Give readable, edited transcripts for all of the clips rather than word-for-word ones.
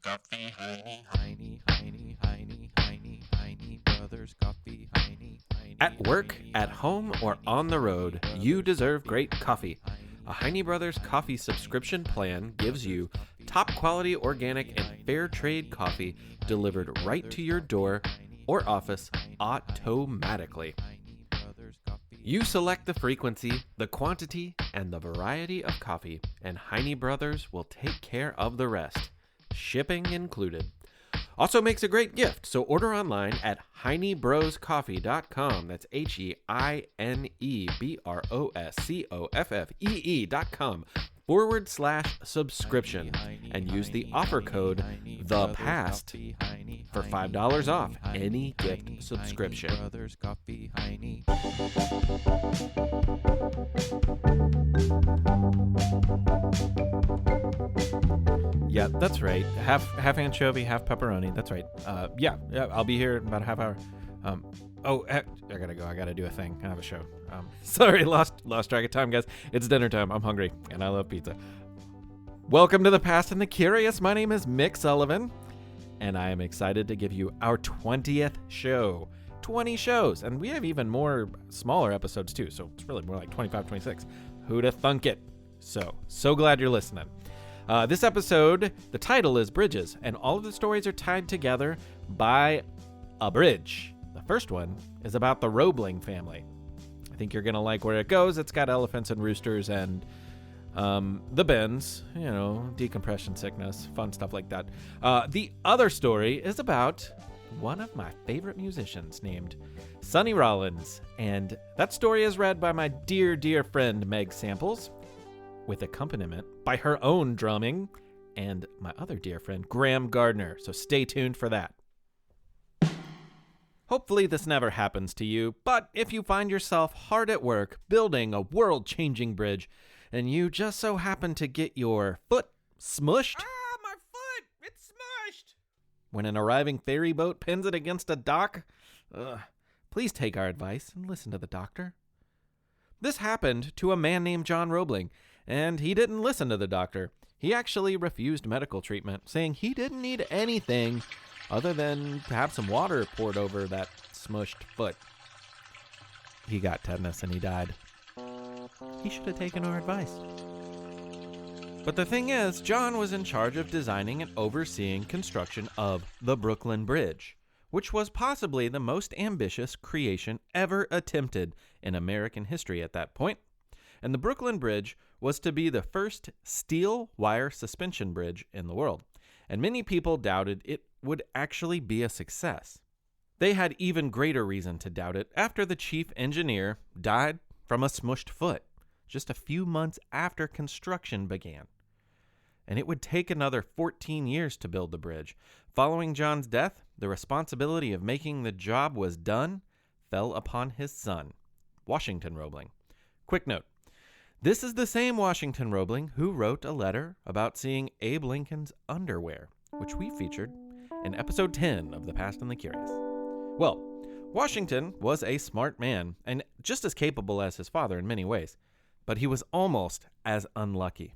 Brothers Coffee, Heine, Heine Brothers Coffee, Heine. At work, at home, or on the road, you deserve great coffee. A Heine Brothers coffee subscription plan gives you top quality organic and fair trade coffee delivered right to your door or office automatically. You select the frequency, the quantity, and the variety of coffee, and Heine Brothers will take care of the rest, shipping included. Also makes a great gift, so order online at heinebroscoffee.com. That's HEINEBROSCOFFEE.com/subscription and use the offer code THEPAST for $5 off any gift subscription. Yeah, that's right. Half anchovy, half pepperoni. That's right. Yeah, I'll be here in about a half hour. I gotta go. I gotta do a thing. I have a show. Sorry, lost track of time, guys. It's dinner time. I'm hungry, and I love pizza. Welcome to The Past and the Curious. My name is Mick Sullivan, and I am excited to give you our 20th show. 20 shows, and we have even more smaller episodes, too, so it's really more like 25, 26. Who'da thunk it? So glad you're listening. This episode, the title is Bridges, and all of the stories are tied together by a bridge. The first one is about the Roebling family. I think you're going to like where it goes. It's got elephants and roosters and the bends, decompression sickness, fun stuff like that. The other story is about one of my favorite musicians named Sonny Rollins, and that story is read by my dear friend Meg Samples, with accompaniment by her own drumming and my other dear friend, Graeme Gardiner. So stay tuned for that. Hopefully this never happens to you, but if you find yourself hard at work building a world-changing bridge and you just so happen to get your foot smushed... Ah, my foot! It's smushed! When an arriving ferry boat pins it against a dock, please take our advice and listen to the doctor. This happened to a man named John Roebling, and he didn't listen to the doctor. He actually refused medical treatment, saying he didn't need anything other than to have some water poured over that smushed foot. He got tetanus and he died. He should have taken our advice. But the thing is, John was in charge of designing and overseeing construction of the Brooklyn Bridge, which was possibly the most ambitious creation ever attempted in American history at that point. And the Brooklyn Bridge was to be the first steel wire suspension bridge in the world, and many people doubted it would actually be a success. They had even greater reason to doubt it after the chief engineer died from a smushed foot just a few months after construction began. And it would take another 14 years to build the bridge. Following John's death, the responsibility of making the job was done fell upon his son, Washington Roebling. Quick note. This is the same Washington Roebling who wrote a letter about seeing Abe Lincoln's underwear, which we featured in episode 10 of The Past and the Curious. Well, Washington was a smart man and just as capable as his father in many ways, but he was almost as unlucky.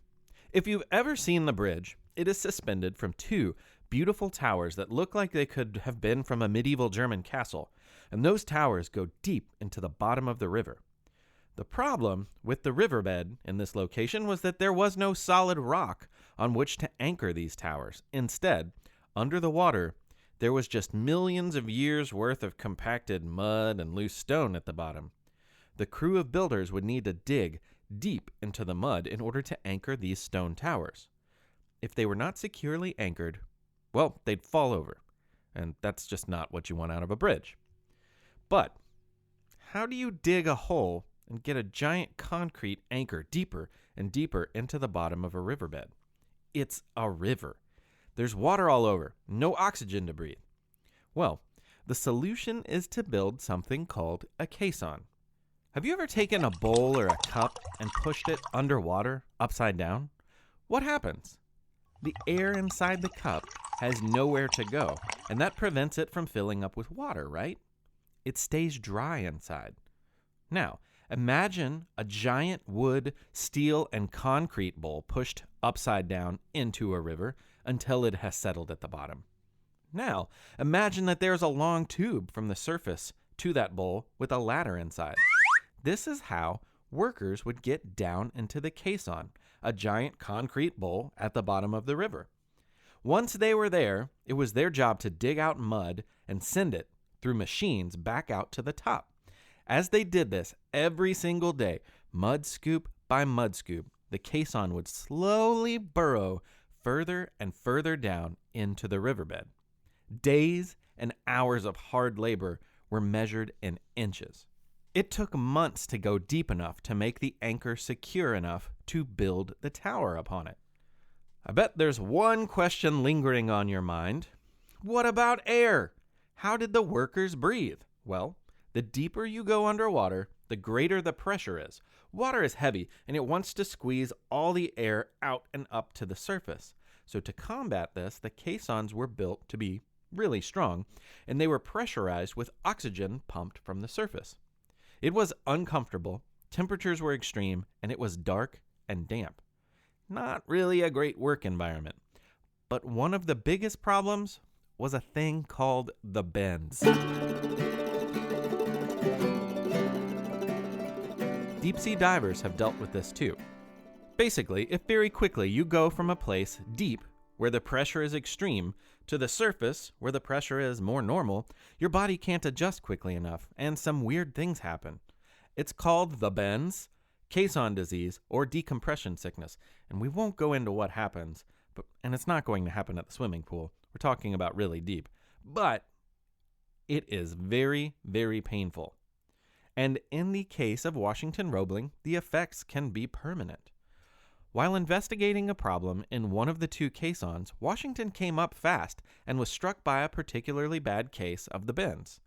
If you've ever seen the bridge, it is suspended from two beautiful towers that look like they could have been from a medieval German castle, and those towers go deep into the bottom of the river. The problem with the riverbed in this location was that there was no solid rock on which to anchor these towers. Instead, under the water, there was just millions of years' worth of compacted mud and loose stone at the bottom. The crew of builders would need to dig deep into the mud in order to anchor these stone towers. If they were not securely anchored, well, they'd fall over, and that's just not what you want out of a bridge. But how do you dig a hole and get a giant concrete anchor deeper and deeper into the bottom of a riverbed? It's a river. There's water all over, no oxygen to breathe. Well, the solution is to build something called a caisson. Have you ever taken a bowl or a cup and pushed it underwater, upside down? What happens? The air inside the cup has nowhere to go, and that prevents it from filling up with water, right? It stays dry inside. Now, imagine a giant wood, steel, and concrete bowl pushed upside down into a river until it has settled at the bottom. Now, imagine that there's a long tube from the surface to that bowl with a ladder inside. This is how workers would get down into the caisson, a giant concrete bowl at the bottom of the river. Once they were there, it was their job to dig out mud and send it through machines back out to the top. As they did this every single day, mud scoop by mud scoop, the caisson would slowly burrow further and further down into the riverbed. Days and hours of hard labor were measured in inches. It took months to go deep enough to make the anchor secure enough to build the tower upon it. I bet there's one question lingering on your mind. What about air? How did the workers breathe? Well, the deeper you go underwater, the greater the pressure is. Water is heavy, and it wants to squeeze all the air out and up to the surface. So to combat this, the caissons were built to be really strong, and they were pressurized with oxygen pumped from the surface. It was uncomfortable, temperatures were extreme, and it was dark and damp. Not really a great work environment. But one of the biggest problems was a thing called the bends. Deep-sea divers have dealt with this too. Basically, if very quickly you go from a place deep, where the pressure is extreme, to the surface, where the pressure is more normal, your body can't adjust quickly enough, and some weird things happen. It's called the bends, caisson disease, or decompression sickness, and we won't go into what happens, and it's not going to happen at the swimming pool. We're talking about really deep. But it is very, very painful. And in the case of Washington Roebling, the effects can be permanent. While investigating a problem in one of the two caissons, Washington came up fast and was struck by a particularly bad case of the bends.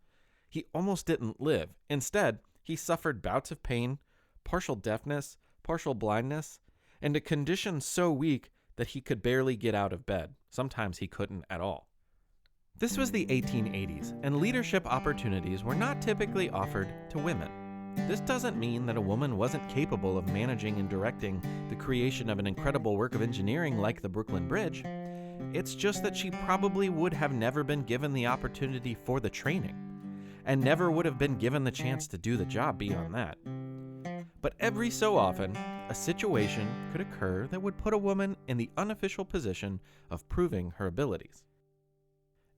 He almost didn't live. Instead, he suffered bouts of pain, partial deafness, partial blindness, and a condition so weak that he could barely get out of bed. Sometimes he couldn't at all. This was the 1880s, and leadership opportunities were not typically offered to women. This doesn't mean that a woman wasn't capable of managing and directing the creation of an incredible work of engineering like the Brooklyn Bridge. It's just that she probably would have never been given the opportunity for the training, and never would have been given the chance to do the job beyond that. But every so often, a situation could occur that would put a woman in the unofficial position of proving her abilities.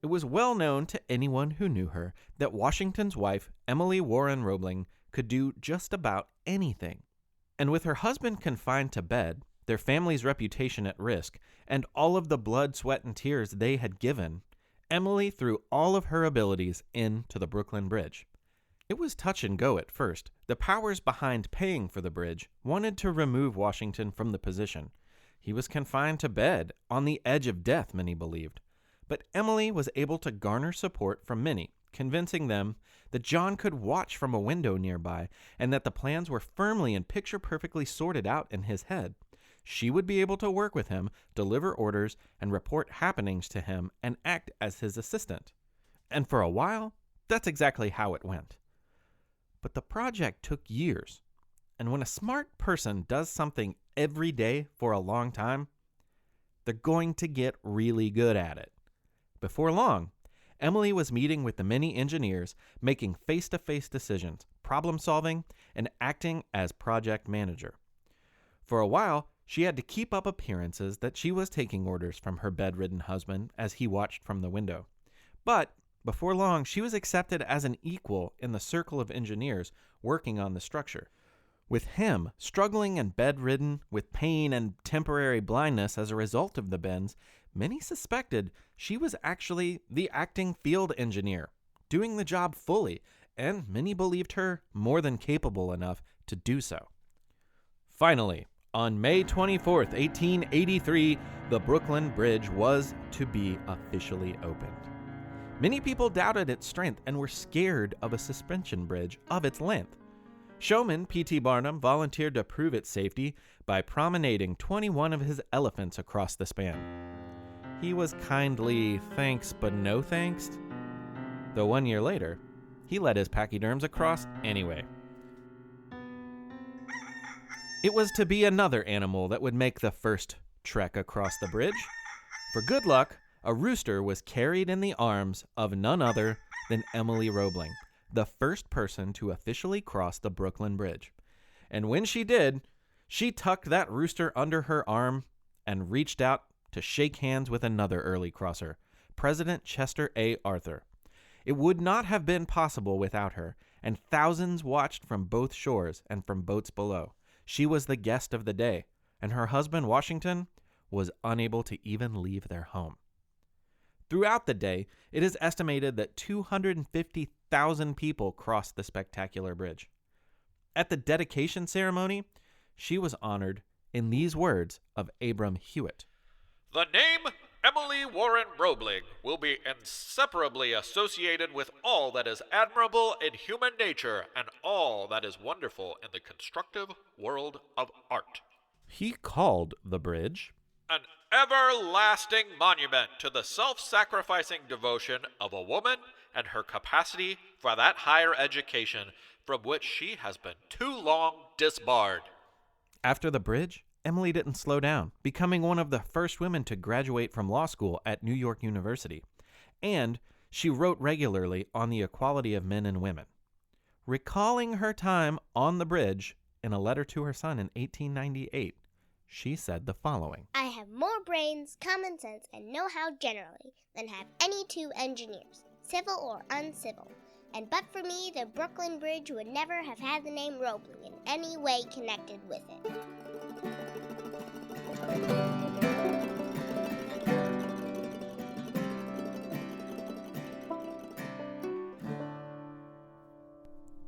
It was well known to anyone who knew her that Washington's wife, Emily Warren Roebling, could do just about anything. And with her husband confined to bed, their family's reputation at risk, and all of the blood, sweat, and tears they had given, Emily threw all of her abilities into the Brooklyn Bridge. It was touch and go at first. The powers behind paying for the bridge wanted to remove Washington from the position. He was confined to bed, on the edge of death, many believed. But Emily was able to garner support from many, convincing them that John could watch from a window nearby and that the plans were firmly and picture-perfectly sorted out in his head. She would be able to work with him, deliver orders, and report happenings to him and act as his assistant. And for a while, that's exactly how it went. But the project took years, and when a smart person does something every day for a long time, they're going to get really good at it. Before long, Emily was meeting with the many engineers, making face-to-face decisions, problem-solving, and acting as project manager. For a while, she had to keep up appearances that she was taking orders from her bedridden husband as he watched from the window. But before long, she was accepted as an equal in the circle of engineers working on the structure. With him struggling and bedridden with pain and temporary blindness as a result of the bends, many suspected she was actually the acting field engineer, doing the job fully, and many believed her more than capable enough to do so. Finally, on May 24th, 1883, the Brooklyn Bridge was to be officially opened. Many people doubted its strength and were scared of a suspension bridge of its length. Showman P.T. Barnum volunteered to prove its safety by promenading 21 of his elephants across the span. He was kindly thanks but no thanks, though 1 year later, he led his pachyderms across anyway. It was to be another animal that would make the first trek across the bridge. For good luck, a rooster was carried in the arms of none other than Emily Roebling, the first person to officially cross the Brooklyn Bridge. And when she did, she tucked that rooster under her arm and reached out to shake hands with another early crosser, President Chester A. Arthur. It would not have been possible without her, and thousands watched from both shores and from boats below. She was the guest of the day, and her husband, Washington, was unable to even leave their home. Throughout the day, it is estimated that 250,000 people crossed the spectacular bridge. At the dedication ceremony, she was honored in these words of Abram Hewitt. The name Emily Warren Roebling will be inseparably associated with all that is admirable in human nature and all that is wonderful in the constructive world of art. He called the bridge An everlasting monument to the self-sacrificing devotion of a woman and her capacity for that higher education from which she has been too long disbarred. After the bridge, Emily didn't slow down, becoming one of the first women to graduate from law school at New York University. And she wrote regularly on the equality of men and women. Recalling her time on the bridge in a letter to her son in 1898, she said the following. I have more brains, common sense, and know-how generally than have any two engineers, civil or uncivil. And but for me, the Brooklyn Bridge would never have had the name Roebling in any way connected with it.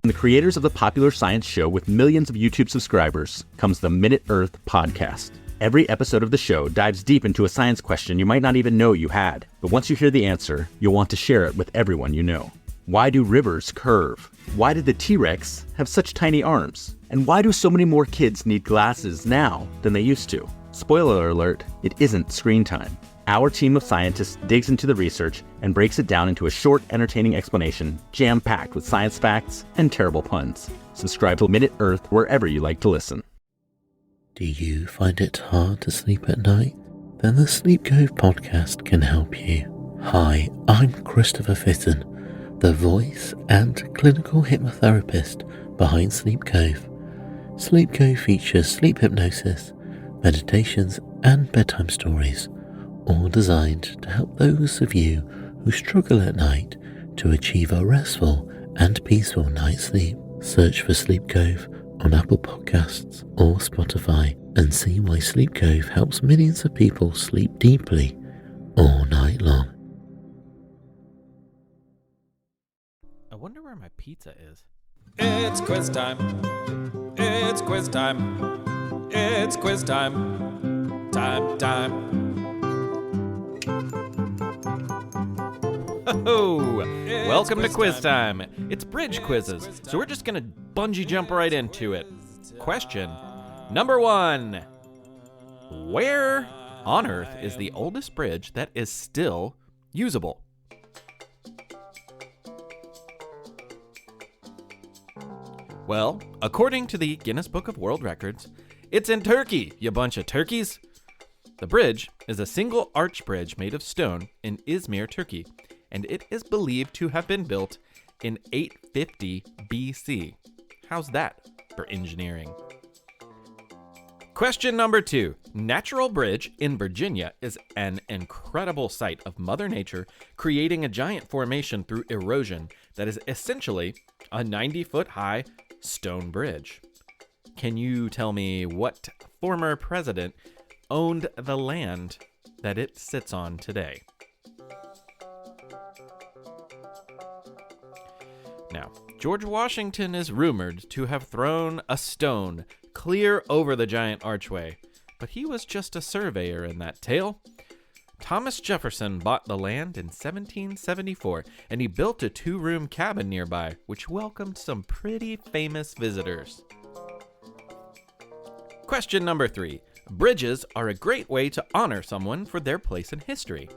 From the creators of the popular science show with millions of YouTube subscribers comes the Minute Earth podcast. Every episode of the show dives deep into a science question you might not even know you had. But once you hear the answer, you'll want to share it with everyone you know. Why do rivers curve? Why did the T-Rex have such tiny arms? And why do so many more kids need glasses now than they used to? Spoiler alert, it isn't screen time. Our team of scientists digs into the research and breaks it down into a short, entertaining explanation, jam-packed with science facts and terrible puns. Subscribe to Minute Earth wherever you like to listen. Do you find it hard to sleep at night? Then the Sleep Cove podcast can help you. Hi, I'm Christopher Fitton, the voice and clinical hypnotherapist behind Sleep Cove. Sleep Cove features sleep hypnosis, meditations, and bedtime stories, all designed to help those of you who struggle at night to achieve a restful and peaceful night's sleep. Search for Sleep Cove on Apple Podcasts or Spotify and see why Sleep Cove helps millions of people sleep deeply all night long. I wonder where my pizza is. It's quiz time. It's quiz time. It's quiz time. Time. Oh, It's welcome to quiz quiz time. time. It's bridge It's quizzes, quiz so we're time. just going to bungee jump right into it. Quiz Question number 1. Where on Earth is the oldest bridge that is still usable? Well, according to the Guinness Book of World Records, it's in Turkey, you bunch of turkeys. The bridge is a single arch bridge made of stone in Izmir, Turkey, and it is believed to have been built in 850 BC. How's that for engineering? Question number 2. Natural Bridge in Virginia is an incredible sight of Mother Nature creating a giant formation through erosion that is essentially a 90-foot-high stone bridge. Can you tell me what former president owned the land that it sits on today? Now, George Washington is rumored to have thrown a stone clear over the giant archway, but he was just a surveyor in that tale. Thomas Jefferson bought the land in 1774, and he built a 2-room cabin nearby, which welcomed some pretty famous visitors. Question number 3. Bridges are a great way to honor someone for their place in history.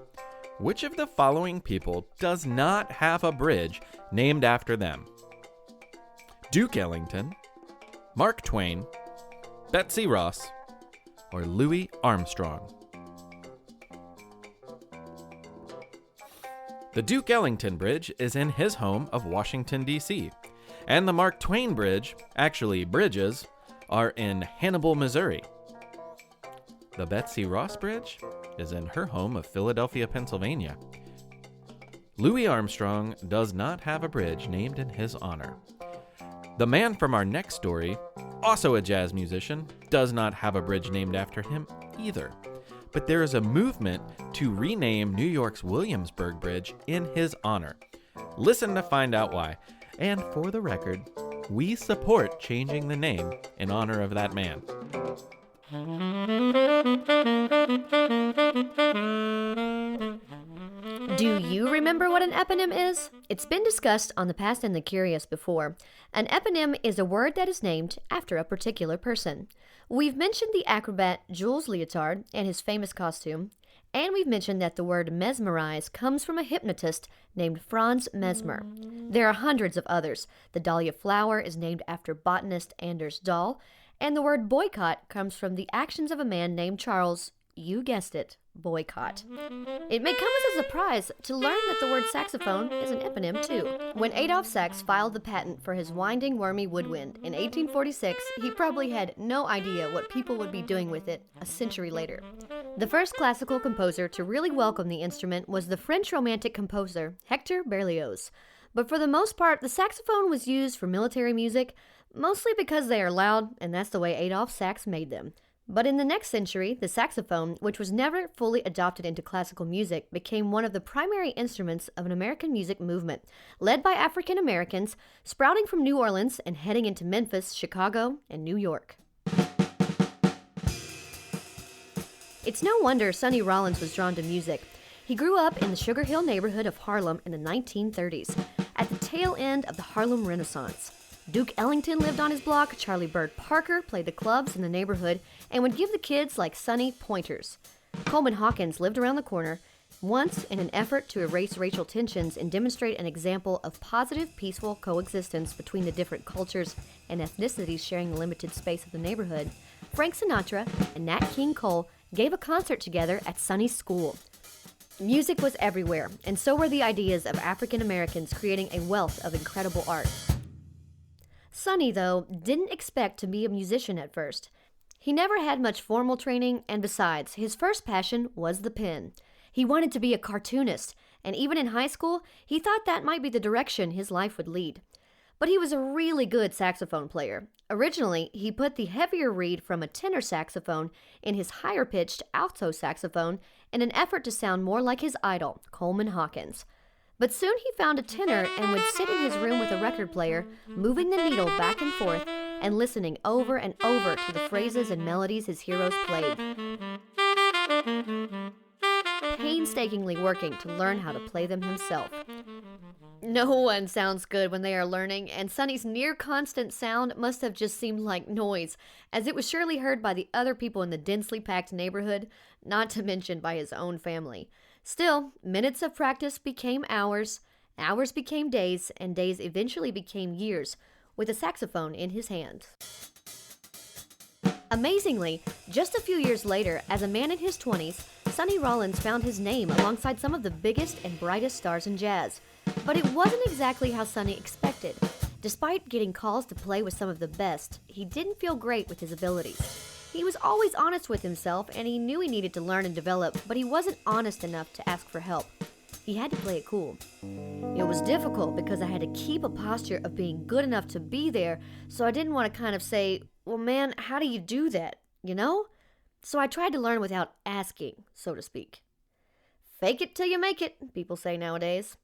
Which of the following people does not have a bridge named after them? Duke Ellington, Mark Twain, Betsy Ross, or Louis Armstrong? The Duke Ellington Bridge is in his home of Washington, D.C., and the Mark Twain Bridge, actually bridges, are in Hannibal, Missouri. The Betsy Ross Bridge is in her home of Philadelphia, Pennsylvania. Louis Armstrong does not have a bridge named in his honor. The man from our next story, also a jazz musician, does not have a bridge named after him either. But there is a movement to rename New York's Williamsburg Bridge in his honor. Listen to find out why. And for the record, we support changing the name in honor of that man. Do you remember what an eponym is? It's been discussed on The Past and the Curious before. An eponym is a word that is named after a particular person. We've mentioned the acrobat Jules Leotard and his famous costume, and we've mentioned that the word mesmerize comes from a hypnotist named Franz Mesmer. There are hundreds of others. The dahlia flower is named after botanist Anders Dahl, and the word boycott comes from the actions of a man named Charles, you guessed it, boycott. It may come as a surprise to learn that the word saxophone is an eponym too. When Adolphe Sax filed the patent for his winding, wormy woodwind in 1846, he probably had no idea what people would be doing with it a century later. The first classical composer to really welcome the instrument was the French Romantic composer Hector Berlioz. But for the most part, the saxophone was used for military music, mostly because they are loud, and that's the way Adolphe Sax made them. But in the next century, the saxophone, which was never fully adopted into classical music, became one of the primary instruments of an American music movement, led by African Americans, sprouting from New Orleans and heading into Memphis, Chicago, and New York. It's no wonder Sonny Rollins was drawn to music. He grew up in the Sugar Hill neighborhood of Harlem in the 1930s, at the tail end of the Harlem Renaissance. Duke Ellington lived on his block, Charlie Bird Parker played the clubs in the neighborhood, and would give the kids like Sonny pointers. Coleman Hawkins lived around the corner, once in an effort to erase racial tensions and demonstrate an example of positive, peaceful coexistence between the different cultures and ethnicities sharing the limited space of the neighborhood. Frank Sinatra and Nat King Cole gave a concert together at Sonny's school. Music was everywhere, and so were the ideas of African Americans creating a wealth of incredible art. Sonny, though, didn't expect to be a musician at first. He never had much formal training, and besides, his first passion was the pen. He wanted to be a cartoonist, and even in high school, he thought that might be the direction his life would lead. But he was a really good saxophone player. Originally, he put the heavier reed from a tenor saxophone in his higher-pitched alto saxophone in an effort to sound more like his idol, Coleman Hawkins. But soon he found a tenor and would sit in his room with a record player, moving the needle back and forth and listening over and over to the phrases and melodies his heroes played, painstakingly working to learn how to play them himself. No one sounds good when they are learning, and Sonny's near-constant sound must have just seemed like noise, as it was surely heard by the other people in the densely packed neighborhood, not to mention by his own family. Still, minutes of practice became hours, hours became days, and days eventually became years, with a saxophone in his hands. Amazingly, just a few years later, as a man in his 20s, Sonny Rollins found his name alongside some of the biggest and brightest stars in jazz. But it wasn't exactly how Sonny expected. Despite getting calls to play with some of the best, he didn't feel great with his abilities. He was always honest with himself, and he knew he needed to learn and develop, but he wasn't honest enough to ask for help. He had to play it cool. It was difficult because I had to keep a posture of being good enough to be there, so I didn't want to kind of say, well, man, how do you do that, you know? So I tried to learn without asking, so to speak. Fake it till you make it, people say nowadays.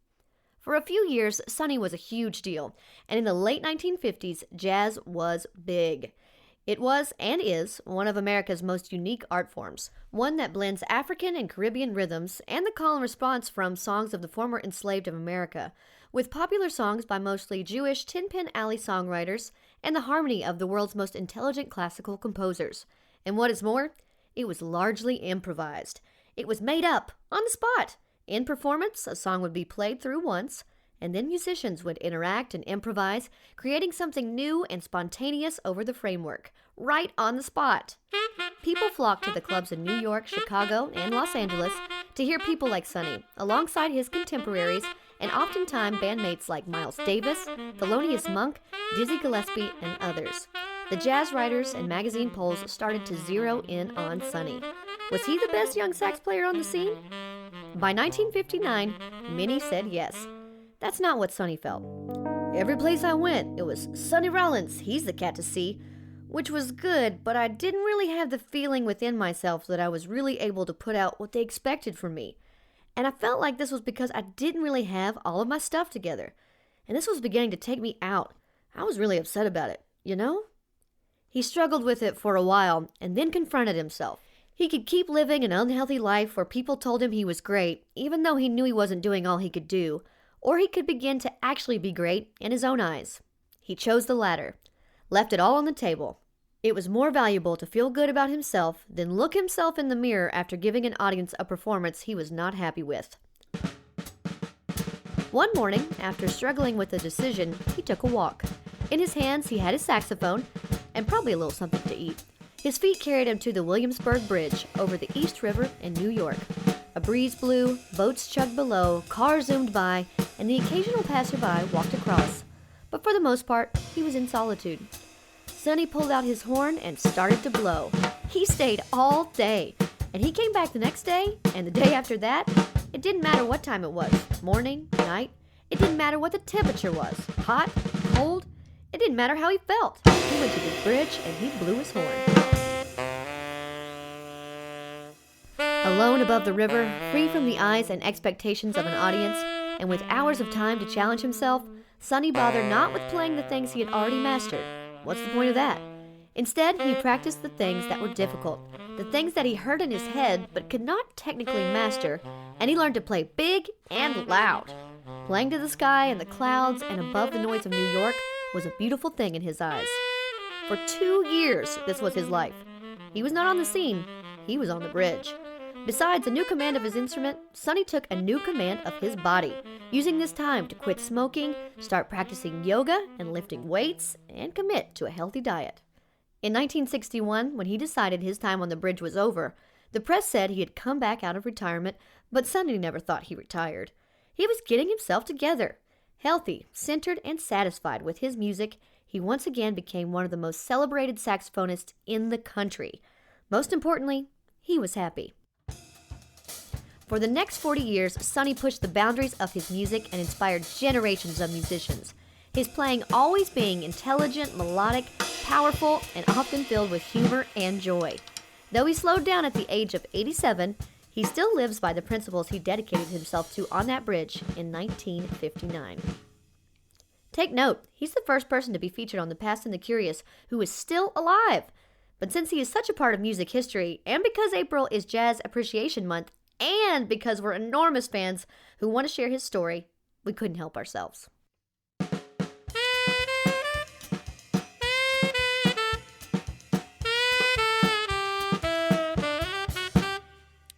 For a few years, Sonny was a huge deal, and in the late 1950s, jazz was big. It was, and is, one of America's most unique art forms, one that blends African and Caribbean rhythms and the call and response from songs of the former enslaved of America, with popular songs by mostly Jewish Tin Pan Alley songwriters and the harmony of the world's most intelligent classical composers. And what is more, it was largely improvised. It was made up, on the spot. In performance, a song would be played through once, and then musicians would interact and improvise, creating something new and spontaneous over the framework, right on the spot. People flocked to the clubs in New York, Chicago, and Los Angeles to hear people like Sonny, alongside his contemporaries, and oftentimes bandmates like Miles Davis, Thelonious Monk, Dizzy Gillespie, and others. The jazz writers and magazine polls started to zero in on Sonny. Was he the best young sax player on the scene? By 1959, many said yes. That's not what Sonny felt. Every place I went, it was Sonny Rollins, he's the cat to see, which was good, but I didn't really have the feeling within myself that I was really able to put out what they expected from me. And I felt like this was because I didn't really have all of my stuff together. And this was beginning to take me out. I was really upset about it, you know? He struggled with it for a while and then confronted himself. He could keep living an unhealthy life where people told him he was great, even though he knew he wasn't doing all he could do, or he could begin to actually be great in his own eyes. He chose the latter, left it all on the table. It was more valuable to feel good about himself than look himself in the mirror after giving an audience a performance he was not happy with. One morning, after struggling with a decision, he took a walk. In his hands, he had his saxophone and probably a little something to eat. His feet carried him to the Williamsburg Bridge over the East River in New York. A breeze blew, boats chugged below, cars zoomed by, and the occasional passerby walked across. But for the most part, he was in solitude. Sonny pulled out his horn and started to blow. He stayed all day, and he came back the next day, and the day after that. It didn't matter what time it was, morning, night. It didn't matter what the temperature was, hot, cold. It didn't matter how he felt. He went to the bridge and he blew his horn. Alone above the river, free from the eyes and expectations of an audience, and with hours of time to challenge himself, Sonny bothered not with playing the things he had already mastered. What's the point of that? Instead, he practiced the things that were difficult, the things that he heard in his head but could not technically master, and he learned to play big and loud. Playing to the sky and the clouds and above the noise of New York was a beautiful thing in his eyes. For 2 years, this was his life. He was not on the scene, he was on the bridge. Besides a new command of his instrument, Sonny took a new command of his body, using this time to quit smoking, start practicing yoga and lifting weights, and commit to a healthy diet. In 1961, when he decided his time on the bridge was over, the press said he had come back out of retirement, but Sonny never thought he retired. He was getting himself together. Healthy, centered, and satisfied with his music, he once again became one of the most celebrated saxophonists in the country. Most importantly, he was happy. For the next 40 years, Sonny pushed the boundaries of his music and inspired generations of musicians. His playing always being intelligent, melodic, powerful, and often filled with humor and joy. Though he slowed down at the age of 87, he still lives by the principles he dedicated himself to on that bridge in 1959. Take note, he's the first person to be featured on The Past and the Curious who is still alive. But since he is such a part of music history, and because April is Jazz Appreciation Month, and because we're enormous fans who want to share his story, we couldn't help ourselves.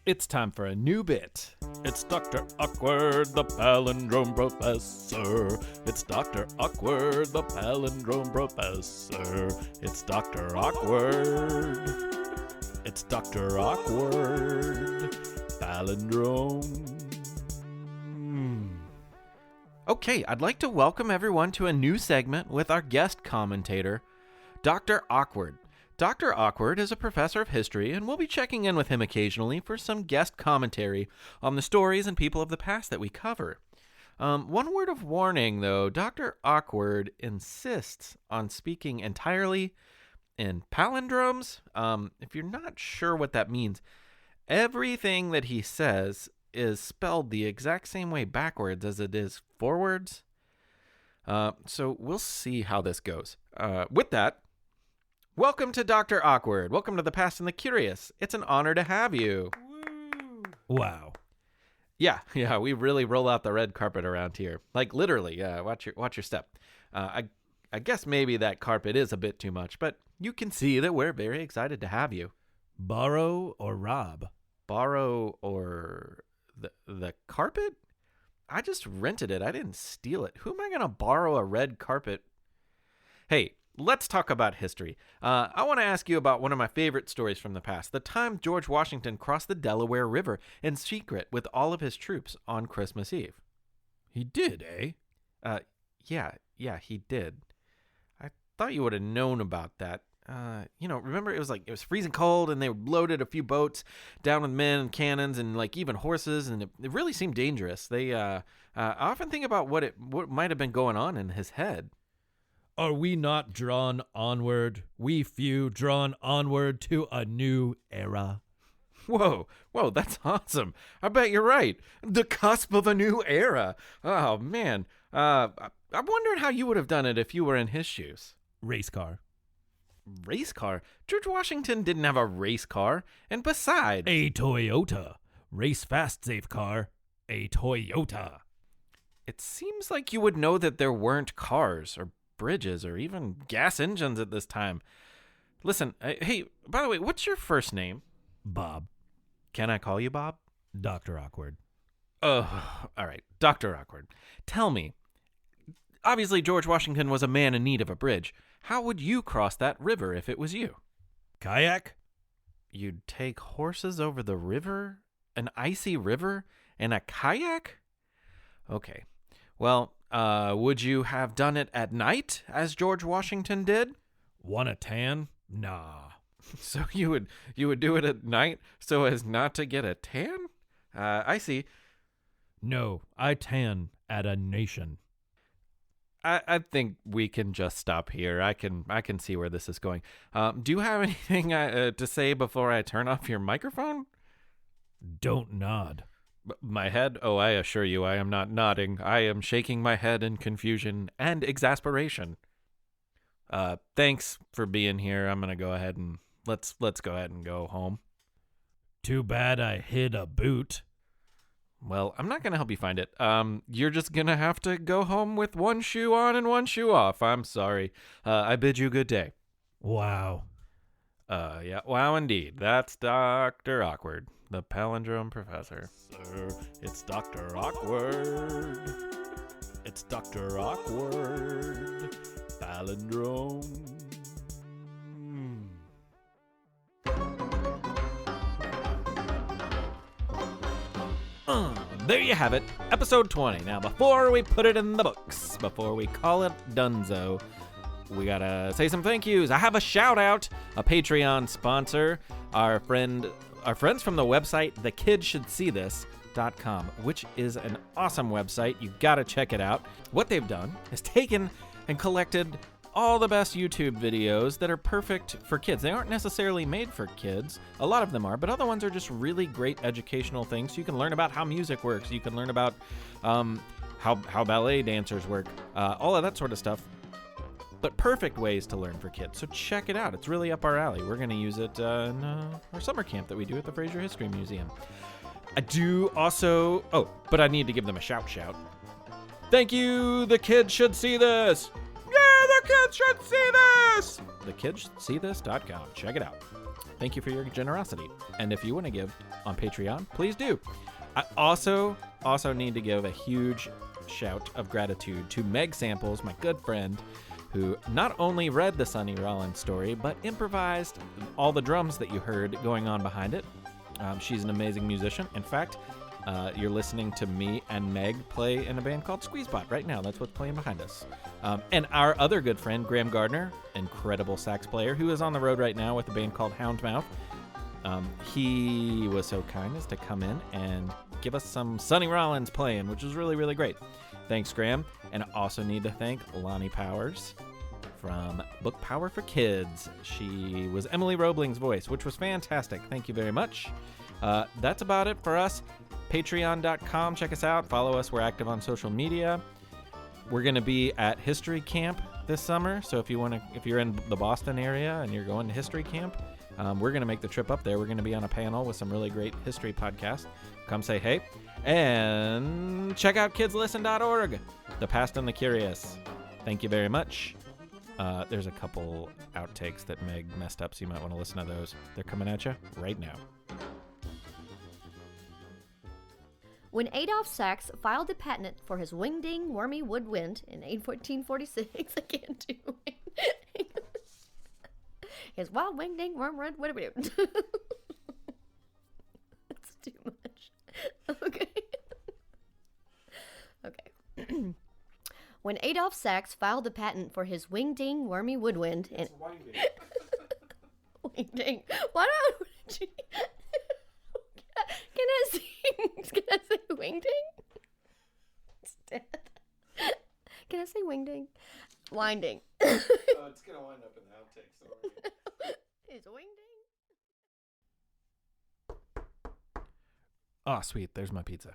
It's time for a new bit. It's Dr. Awkward, the Palindrome Professor. It's Dr. Awkward, the Palindrome Professor. It's Dr. Awkward. It's Dr. Awkward, Palindrome. Okay, I'd like to welcome everyone to a new segment with our guest commentator, Dr. Awkward. Dr. Awkward is a professor of history, and we'll be checking in with him occasionally for some guest commentary on the stories and people of the past that we cover. One word of warning, though, Dr. Awkward insists on speaking entirely in palindromes. If you're not sure what that means, everything that he says is spelled the exact same way backwards as it is forwards. So we'll see how this goes. With that, welcome to Dr. Awkward. Welcome to The Past and the Curious. It's an honor to have you. Wow. Yeah, we really roll out the red carpet around here. Like literally, watch your step. I guess maybe that carpet is a bit too much, but you can see that we're very excited to have you. Borrow or rob? Borrow or the carpet? I just rented it. I didn't steal it. Who am I going to borrow a red carpet? Hey, let's talk about history. I want to ask you about one of my favorite stories from the past. The time George Washington crossed the Delaware River in secret with all of his troops on Christmas Eve. He did, eh? Yeah, he did. I thought you would have known about that. Remember it was freezing cold and they loaded a few boats down with men and cannons and even horses, and it really seemed dangerous. They I often think about what might have been going on in his head. Are we not drawn onward, we few drawn onward to a new era? Whoa, that's awesome. I bet you're right. The cusp of a new era. Oh, man. I'm wondering how you would have done it if you were in his shoes. Race car. Race car? George Washington didn't have a race car. And besides... A Toyota. Race fast, safe car. A Toyota. It seems like you would know that there weren't cars or bridges or even gas engines at this time. Listen, hey, by the way, what's your first name? Bob. Can I call you Bob? Dr. Awkward. Oh, all right. Dr. Awkward. Tell me, obviously George Washington was a man in need of a bridge. How would you cross that river if it was you? Kayak? You'd take horses over the river? An icy river? In a kayak? Okay. Well, would you have done it at night, as George Washington did? Want a tan? Nah. So you would do it at night so as not to get a tan? I see. No, I tan at a nation. I think we can just stop here. I can see where this is going. Do you have anything to say before I turn off your microphone? Don't nod. My head? Oh, I assure you I am not nodding. I am shaking my head in confusion and exasperation. Thanks for being here. I'm going to go ahead and let's go ahead and go home. Too bad I hid a boot. Well, I'm not going to help you find it. You're just going to have to go home with one shoe on and one shoe off. I'm sorry. I bid you good day. Wow. Yeah, wow indeed. That's Dr. Awkward, the Palindrome Professor. Sir, it's Dr. Awkward. It's Dr. Awkward. Palindrome. There you have it, episode 20. Now, before we put it in the books, before we call it donezo, we gotta say some thank yous. I have a shout out, a Patreon sponsor, our friends from the website thekidshouldseethis.com, which is an awesome website. You gotta check it out. What they've done is taken and collected all the best YouTube videos that are perfect for kids. They aren't necessarily made for kids. A lot of them are, but other ones are just really great educational things. You can learn about how music works. You can learn about how ballet dancers work, all of that sort of stuff. But perfect ways to learn for kids. So check it out. It's really up our alley. We're going to use it in our summer camp that we do at the Fraser History Museum. I do also... Oh, but I need to give them a shout. Thank you. The kids should see this. Yeah, the kids should see this. Thekidsshouldsseethis.com. Check it out. Thank you for your generosity. And if you want to give on Patreon, please do. I also need to give a huge shout of gratitude to Meg Samples, my good friend, who not only read the Sonny Rollins story, but improvised all the drums that you heard going on behind it. She's an amazing musician. In fact, you're listening to me and Meg play in a band called Squeezebot right now. That's what's playing behind us. And our other good friend, Graeme Gardiner, incredible sax player, who is on the road right now with a band called Houndmouth. He was so kind as to come in and give us some Sonny Rollins playing, which was really, really great. Thanks, Graeme. And I also need to thank Lani Powers from Book Power for Kids. She was Emily Roebling's voice, which was fantastic. Thank you very much. That's about it for us. Patreon.com. Check us out. Follow us. We're active on social media. We're going to be at History Camp this summer. So if you're in the Boston area and you're going to History Camp, we're going to make the trip up there. We're going to be on a panel with some really great history podcasts. Come say hey. And check out kidslisten.org, the past and the curious. Thank you very much. There's a couple outtakes that Meg messed up, so you might want to listen to those. They're coming at you right now. When Adolph Sax filed a patent for his wingding wormy woodwind in 1446, I can't do it. His wild wingding wormwood woodwind. It's too much. Okay. Okay. When Adolph Sax filed a patent for his wingding wormy woodwind in... Wingding. Why don't you... Can I say wingding? It's dead. Can I say wingding? Winding. Oh, it's gonna wind up in the outtakes. Is wingding? Oh, sweet. There's my pizza.